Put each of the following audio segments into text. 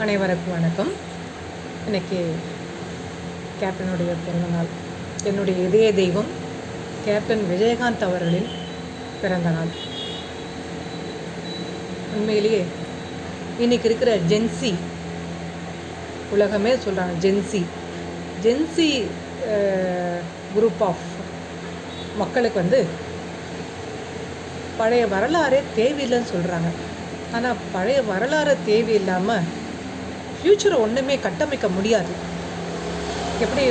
அனைவருக்கும் வணக்கம். இன்றைக்கி கேப்டனுடைய பிறந்தநாள். என்னுடைய இதய தெய்வம் கேப்டன் விஜயகாந்த் அவர்களின் பிறந்த நாள். உண்மையிலேயே இன்றைக்கி இருக்கிற ஜென்சி உலகமே சொல்கிறாங்க. ஜென்சி குரூப் ஆஃப் மக்களுக்கு பழைய வரலாறே தேவையில்லைன்னு சொல்கிறாங்க. ஆனால் பழைய வரலாறு தேவையில்லாமல் ஃப்யூச்சரை ஒன்றுமே கட்டமைக்க முடியாது. எப்படி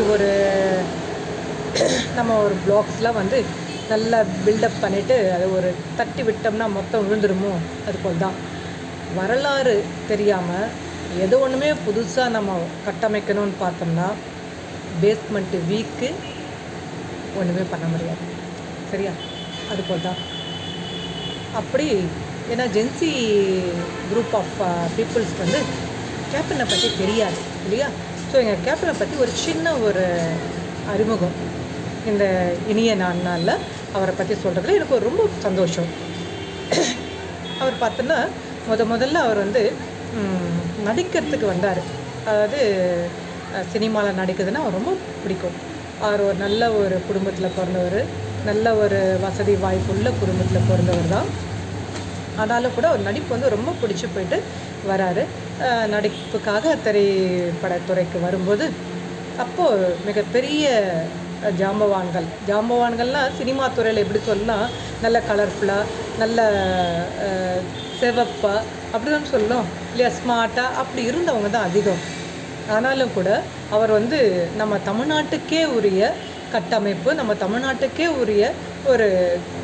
நம்ம ஒரு பிளாக்ஸ்லாம் நல்லா பில்டப் பண்ணிவிட்டு அதை ஒரு தட்டி விட்டோம்னா மொத்தம் விழுந்துருமோ, அதுபோல் தான் வரலாறு தெரியாமல் எது ஒன்றுமே புதுசாக நம்ம கட்டமைக்கணும்னு பார்த்தோம்னா பேஸ்மெண்ட்டு வீக்கு, ஒன்றுமே பண்ண முடியாது. சரியா? அதுபோல் தான் அப்படி. ஏன்னா ஜென்சி குரூப் ஆஃப் பீப்புள்ஸ்க்கு கேப்டனை பற்றி தெரியாது இல்லையா? ஸோ எங்கள் கேப்டனை பற்றி ஒரு சின்ன அறிமுகம் இந்த இனிய நாளில் அவரை பற்றி சொல்கிறதுல எனக்கு ரொம்ப சந்தோஷம். அவர் பார்த்தோன்னா முதல்ல அவர் நடிக்கிறதுக்கு வந்தார். அதாவது சினிமாவில் நடிக்கிறதுனா அவர் ரொம்ப பிடிக்கும். அவர் ஒரு நல்ல குடும்பத்தில் பிறந்தவர், நல்ல வசதி வாய்ப்புள்ள குடும்பத்தில் பிறந்தவர் தான். ஆனாலும் கூட அவர் நடிப்பு ரொம்ப பிடிச்சி போயிட்டு வராரு. நடிப்புக்காக திரைப்படத்துறைக்கு வரும்போது அப்போது மிகப்பெரிய ஜாம்பவான்கள்னால் சினிமா துறையில் எப்படி சொல்லலாம், நல்ல கலர்ஃபுல்லாக, நல்ல சிவப்பாக அப்படி தான் சொல்லணும் இல்லையா, ஸ்மார்ட்டாக அப்படி இருந்தவங்க தான் அதிகம். ஆனாலும் கூட அவர் நம்ம தமிழ்நாட்டுக்கே உரிய கட்டமைப்பு, நம்ம தமிழ்நாட்டுக்கே உரிய ஒரு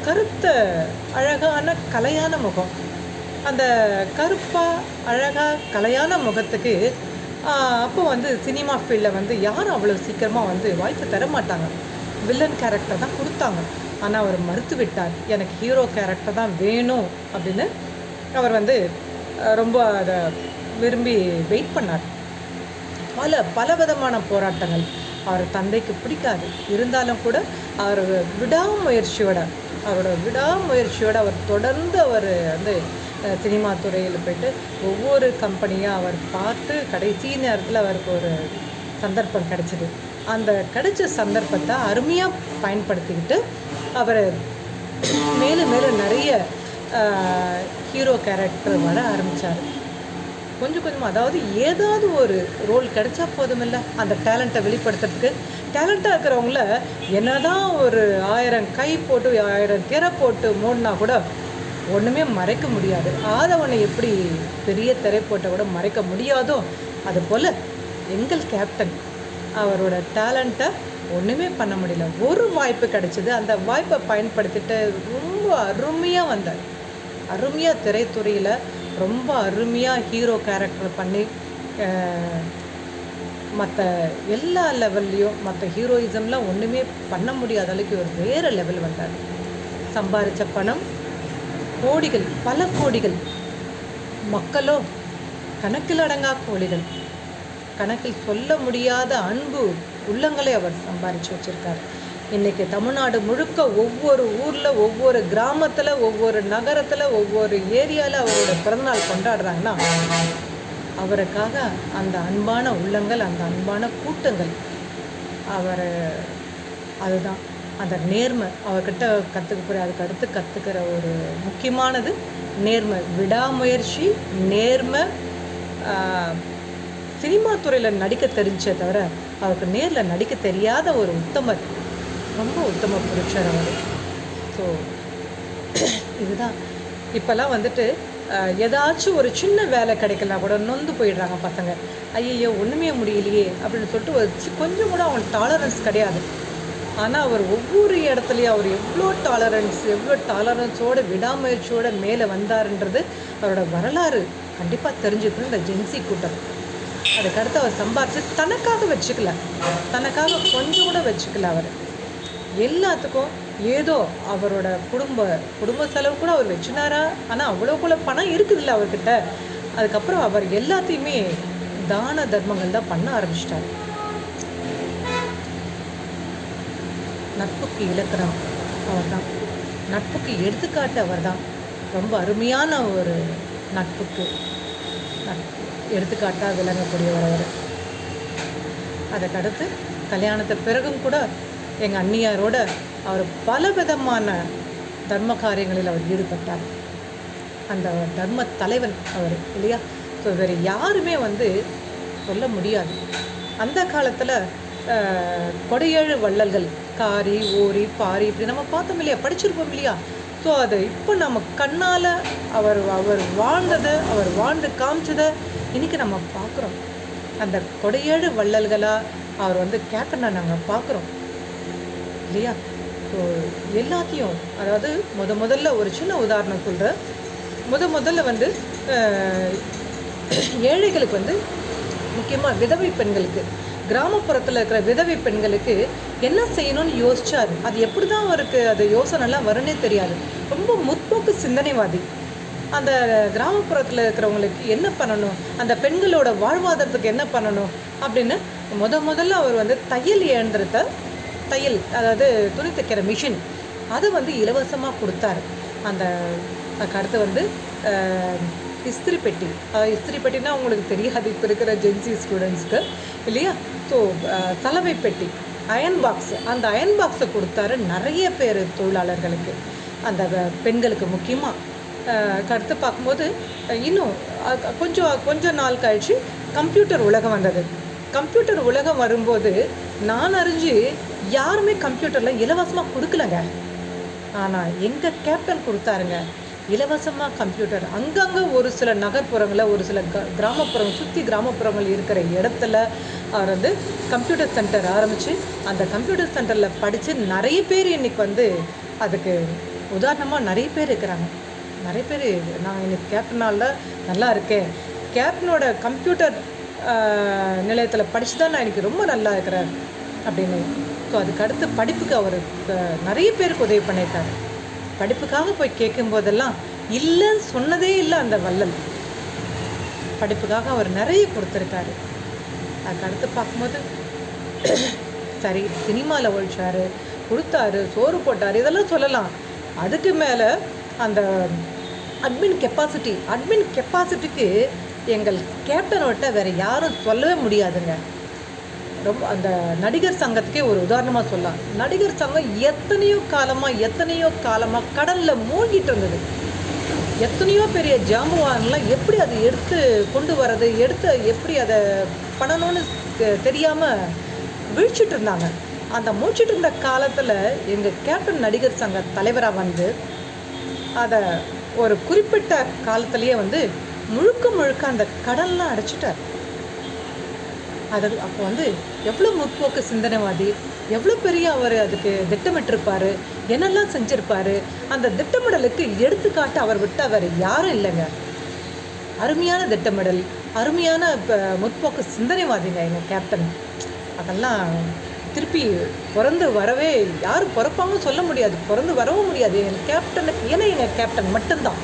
கருத்த அழகான கலையான முகம். அந்த கருப்பாக அழகாக கலையான முகத்துக்கு அப்போ சினிமா ஃபீல்டில் யாரும் அவ்வளோ சீக்கிரமாக வாய்ப்பு தர மாட்டாங்க. வில்லன் கேரக்டர் தான் கொடுத்தாங்க. ஆனால் அவர் மறுத்து விட்டார். எனக்கு ஹீரோ கேரக்டர் தான் வேணும் அப்படின்னு அவர் ரொம்ப அதை விரும்பி வெயிட் பண்ணார். பல விதமான போராட்டங்கள். அவர் தந்தைக்கு பிடிக்காது. இருந்தாலும் கூட அவரோட விடாமுயற்சியோட அவர் தொடர்ந்து சினிமா துறையில் போய்ட்டு ஒவ்வொரு கம்பெனியாக அவர் பார்த்து கடைசி நேரத்தில் அவருக்கு ஒரு சந்தர்ப்பம் கிடைச்சிது. அந்த கிடைச்ச சந்தர்ப்பத்தை அருமையாக பயன்படுத்திக்கிட்டு அவர் மேலும் நிறைய ஹீரோ கேரக்டர் வர ஆரம்பித்தார். கொஞ்சம் கொஞ்சமாக, அதாவது ஏதாவது ஒரு ரோல் கிடைச்சா போதுமில்லை அந்த டேலண்ட்டை வெளிப்படுத்துறதுக்கு. டேலண்ட்டாக இருக்கிறவங்கள என்னதான் 1000 கை போட்டு 1000 திரை போட்டு மூடினா கூட ஒன்றுமே மறைக்க முடியாது. ஆதவனை எப்படி பெரிய திரை போட்ட கூட மறைக்க முடியாதோ அதுபோல் எங்கள் கேப்டன் அவரோட டேலண்ட்டை ஒன்றுமே பண்ண முடியல. ஒரு வாய்ப்பு கிடைச்சிது. அந்த வாய்ப்பை பயன்படுத்திட்டு ரொம்ப அருமையாக வந்தார். அருமையாக திரைத்துறையில் ரொம்ப அருமையாக ஹீரோ கேரக்டர் பண்ணி மற்ற எல்லா லெவல்லையும் மற்ற ஹீரோயிசம்லாம் ஒன்றுமே பண்ண முடியாத அளவுக்கு ஒரு வேறு லெவல் வந்தார். சம்பாதிச்ச பணம் கோடிகள், பல கோடிகள். மக்களோ கணக்கில் அடங்கா கோடிகள். கணக்கில் சொல்ல முடியாத அன்பு உள்ளங்களை அவர் சம்பாதிச்சு வச்சுருக்கார். இன்றைக்கி தமிழ்நாடு முழுக்க ஒவ்வொரு ஊரில், ஒவ்வொரு கிராமத்தில், ஒவ்வொரு நகரத்தில், ஒவ்வொரு ஏரியாவில் அவரோட பிறந்தநாள் கொண்டாடுறாங்கன்னா அவருக்காக அந்த அன்பான உள்ளங்கள், அந்த அன்பான கூட்டங்கள். அதுதான் அந்த நேர்மை அவர்கிட்ட அதுக்கு அடுத்து கற்றுக்கிற ஒரு முக்கியமானது நேர்மை, விடாமுயற்சி, நேர்மை. சினிமா துறையில் நடிக்க தெரிஞ்சே தவிர அவருக்கு நேரில் நடிக்க தெரியாத ஒரு உத்தமர், ரொம்ப உத்தம புருஷர் அவர். ஸோ இதுதான். இப்போல்லாம் ஏதாச்சும் ஒரு சின்ன வேலை கிடைக்கலாம் கூட நொந்து போயிடுறாங்க பசங்க. ஐயோ ஒன்றுமே முடியலையே அப்படின்னு சொல்லிட்டு கொஞ்சம் கூட அவன் டாலரன்ஸ் கிடையாது. ஆனால் அவர் ஒவ்வொரு இடத்துலையும் அவர் எவ்வளோ டாலரன்ஸோடு விடாமுயற்சியோடு மேலே வந்தார்ன்றது அவரோட வரலாறு கண்டிப்பாக தெரிஞ்சுக்கணும் இந்த ஜென்சி கூட்டம். அதுக்கடுத்து அவர் சம்பாதிச்சு தனக்காக வச்சுக்கல, தனக்காக கொஞ்சம் கூட வச்சுக்கல. அவர் எல்லாத்துக்கும் ஏதோ அவரோட குடும்ப செலவு கூட அவர் வச்சுனாரா, ஆனால் அவ்வளோக்குள்ள பணம் இருக்குதுல்ல அவர்கிட்ட. அதுக்கப்புறம் அவர் எல்லாத்தையுமே தான தர்மங்கள் தான் பண்ண ஆரம்பிச்சிட்டார். நட்புக்கு இலக்கணம் அவர் தான். நட்புக்கு எடுத்துக்காட்டு அவர் தான். ரொம்ப அருமையான ஒரு நட்புக்கு எடுத்துக்காட்டாக விளங்கக்கூடியவர் அவர். அதுக்கடுத்து கல்யாணத்துக்கு பிறகும் கூட எங்கள் அண்ணியாரோட அவர் பல விதமான தர்ம காரியங்களில் அவர் ஈடுபட்டார். அந்த தர்ம தலைவன் அவர் இல்லையா. ஸோ வேறு யாருமே சொல்ல முடியாது. அந்த காலத்தில் கொடையேழு வள்ளல்கள் காரி ஓரி பாரி இப்படி நம்ம பார்த்தோம் இல்லையா, படிச்சிருப்போம் இல்லையா. ஸோ அதை இப்போ நம்ம கண்ணால் அவர் வாழ்ந்ததை, அவர் வாழ்ந்து காமிச்சதை இன்றைக்கி நம்ம பார்க்குறோம். அந்த கொடையேழு வள்ளல்களாக அவர் கேப்டனை நாங்கள் பார்க்குறோம் இல்லையா. ஸோ எல்லாத்தையும், அதாவது முதல்ல ஒரு சின்ன உதாரணம் சொல்கிறேன். முதல்ல ஏழைகளுக்கு முக்கியமாக விதவை பெண்களுக்கு, கிராமப்புறத்தில் இருக்கிற விதவை பெண்களுக்கு என்ன செய்யணும்னு யோசிச்சார். அது எப்படி தான் அவருக்கு அது யோசனைலாம் வரும்னே தெரியாது. ரொம்ப முற்போக்கு சிந்தனைவாதி. அந்த கிராமப்புறத்தில் இருக்கிறவங்களுக்கு என்ன பண்ணணும், அந்த பெண்களோட வாழ்வாதாரத்துக்கு என்ன பண்ணணும் அப்படின்னு முதல்ல அவர் தையல் இயந்திரத்தை, தையல் அதாவது துணி தைக்கிற மிஷின், அதை இலவசமாக கொடுத்தாரு. அந்த அடுத்து இஸ்திரி பெட்டி. இஸ்திரி பெட்டினா உங்களுக்கு தெரியாது இப்போ இருக்கிற ஜென்சி ஸ்டூடெண்ட்ஸ்க்கு இல்லையா. ஸோ சலவை பெட்டி, அயன் பாக்ஸ், அந்த அயன் பாக்ஸை கொடுத்தாரு நிறைய பேர் தொழிலாளர்களுக்கு, அந்த பெண்களுக்கு முக்கியமாக. அடுத்து பார்க்கும்போது இன்னும் கொஞ்சம் நாள் கழிச்சு கம்ப்யூட்டர் உலகம் வந்தது. கம்ப்யூட்டர் உலகம் வரும்போது நான் அறிஞ்சு யாருமே கம்ப்யூட்டரில் இலவசமாக கொடுக்கலங்க. ஆனால் எங்கள் கேப்டன் கொடுத்தாருங்க இலவசமாக கம்ப்யூட்டர். அங்கங்கே ஒரு சில நகர்ப்புறங்களில், ஒரு சில கிராமப்புறங்கள், சுற்றி கிராமப்புறங்கள் இருக்கிற இடத்துல அவர் கம்ப்யூட்டர் சென்டர் ஆரம்பித்து அந்த கம்ப்யூட்டர் சென்டரில் படித்து நிறைய பேர் இன்றைக்கி அதுக்கு உதாரணமாக நிறைய பேர் இருக்கிறாங்க. நிறைய பேர் நான் இன்றைக்கி கேப்டனால் நல்லா இருக்கேன், கேப்டனோட கம்ப்யூட்டர் நிலையத்தில் படித்து தான் நான் இன்றைக்கி ரொம்ப நல்லா இருக்கிறேன் அப்படின்னு. ஸோ அதுக்கு அடுத்து படிப்புக்கு அவர் நிறைய பேருக்கு உதவி பண்ணியிருக்காரு. படிப்புக்காக போய் கேட்கும்போதெல்லாம் இல்லைன்னு சொன்னதே இல்லை அந்த வள்ளல். படிப்புக்காக அவர் நிறைய கொடுத்துருக்காரு. அதுக்கு அடுத்து பார்க்கும்போது சரி, சினிமாவில் ஒழிச்சார், கொடுத்தாரு, சோறு போட்டார், இதெல்லாம் சொல்லலாம். அதுக்கு மேலே அந்த அட்மின் கெப்பாசிட்டிக்கு எங்கள் கேப்டனோட்ட வேறு யாரும் சொல்லவே முடியாதுங்க. ரொம்ப அந்த நடிகர் சங்கத்துக்கே ஒரு உதாரணமாக சொல்லலாம். நடிகர் சங்கம் எத்தனையோ காலமாக கடலில் மூழ்கிட்டு இருந்தது. எத்தனையோ பெரிய ஜாம்பவான்லாம் எப்படி அதை எடுத்து கொண்டு வர்றது, எப்படி அதை பண்ணணும்னு தெரியாமல் வீழ்ச்சிட்டு இருந்தாங்க. அந்த மூழ்கிட்டு இருந்த காலத்தில் எங்கள் கேப்டன் நடிகர் சங்க தலைவராக அதை ஒரு குறிப்பிட்ட காலத்துலேயே முழுக்க அந்த கடல்லாம் அடைச்சிட்டார். அது அப்போ எவ்வளோ முற்போக்கு சிந்தனைவாதி, எவ்வளோ பெரிய அவர் அதுக்கு திட்டமிட்டிருப்பார், என்னெல்லாம் செஞ்சுருப்பார். அந்த திட்டமிடலுக்கு எடுத்துக்காட்டு அவர் விட்டு யாரும் இல்லைங்க. அருமையான திட்டமிடல், அருமையான முற்போக்கு சிந்தனைவாதிங்க எங்கள் கேப்டன். அதெல்லாம் திருப்பி பிறந்து வரவே யாரும் பிறப்பாங்கன்னு சொல்ல முடியாது, பிறந்து வரவும் முடியாது எங்கள் கேப்டனுக்கு. ஏன்னா எங்கள் கேப்டன் மட்டும்தான்.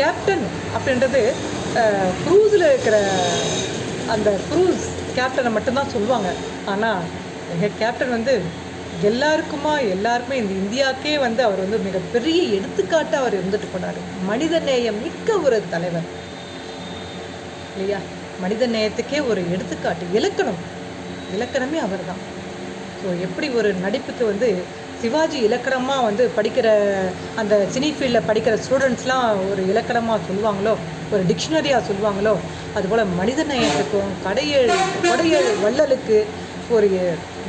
கேப்டன் அப்படின்றது க்ரூஸில் இருக்கிற அந்த க்ரூஸ் கேப்டனை மட்டும்தான் சொல்லுவாங்க. ஆனால் எங்கள் கேப்டன் எல்லாருக்குமே இந்த இந்தியாவுக்கே அவர் மிகப்பெரிய எடுத்துக்காட்டாக அவர் இருந்துட்டு போனார். மனித நேயம் மிக்க ஒரு தலைவர் இல்லையா. மனித நேயத்துக்கே ஒரு எடுத்துக்காட்டு, இலக்கணமே அவர் தான். ஸோ எப்படி ஒரு நடிப்புக்கு சிவாஜி இலக்கணமாக படிக்கிற அந்த சினி ஃபீல்டில் படிக்கிற ஸ்டூடெண்ட்ஸ்லாம் ஒரு இலக்கணமாக சொல்லுவாங்களோ, ஒரு டிக்ஷனரியாக சொல்லுவாங்களோ, அதுபோல் மனித நேயத்துக்கும் கொடையேழு வள்ளலுக்கு ஒரு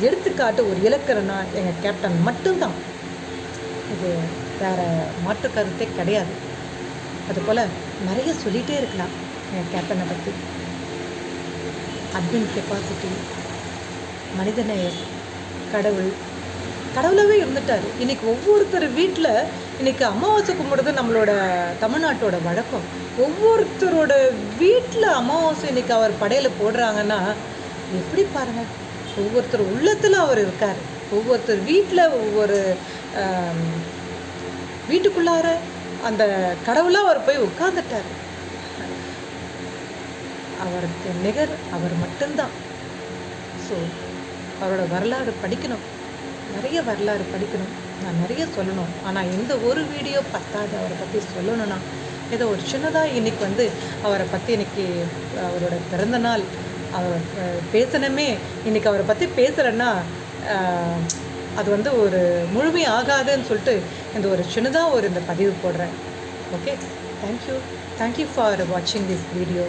எடுத்துக்காட்டு, ஒரு இலக்கணம்னா எங்கள் கேப்டன் மட்டும்தான். இது வேறு மாற்று கருத்தே கிடையாது. அதுபோல் நிறைய சொல்லிகிட்டே இருக்கலாம் எங்கள் கேப்டனை பற்றி. அட்மின் கெப்பாசிட்டி, மனிதநேயம், கடவுளாகவே இருந்துட்டார். இன்றைக்கி ஒவ்வொருத்தர் வீட்டில் இன்றைக்கி அமாவாசை கும்பிடுறது நம்மளோட தமிழ்நாட்டோட வழக்கம். ஒவ்வொருத்தரோட வீட்டில் அமாவாசை இன்றைக்கி அவர் படையில் போடுறாங்கன்னா எப்படி பாருங்கள். ஒவ்வொருத்தர் உள்ளத்தில் அவர் இருக்கார். ஒவ்வொருத்தர் வீட்டில் ஒவ்வொரு வீட்டுக்குள்ளார அந்த கடவுளாக அவர் போய் உட்கார்ந்துட்டார். அவருக்கு நிகர் அவர் மட்டும்தான். ஸோ அவரோட வரலாறு படிக்கணும், நிறைய வரலாறு படிக்கணும். நான் நிறைய சொல்லணும், ஆனால் இந்த ஒரு வீடியோ பத்தாது அவரை பற்றி சொல்லணும்னா. ஏதோ ஒரு சின்னதாக இன்றைக்கி வந்து அவரை பற்றி இன்றைக்கி அவரோட பிறந்தநாள் அவர் பேசணுமே, இன்றைக்கி அவரை பற்றி பேசுகிறேன்னா அது வந்து ஒரு முழுமை ஆகாதுன்னு சொல்லிட்டு இந்த ஒரு சின்னதாக இந்த பதிவு போடுறேன். ஓகே, தேங்க்யூ ஃபார் வாட்சிங் திஸ் வீடியோ.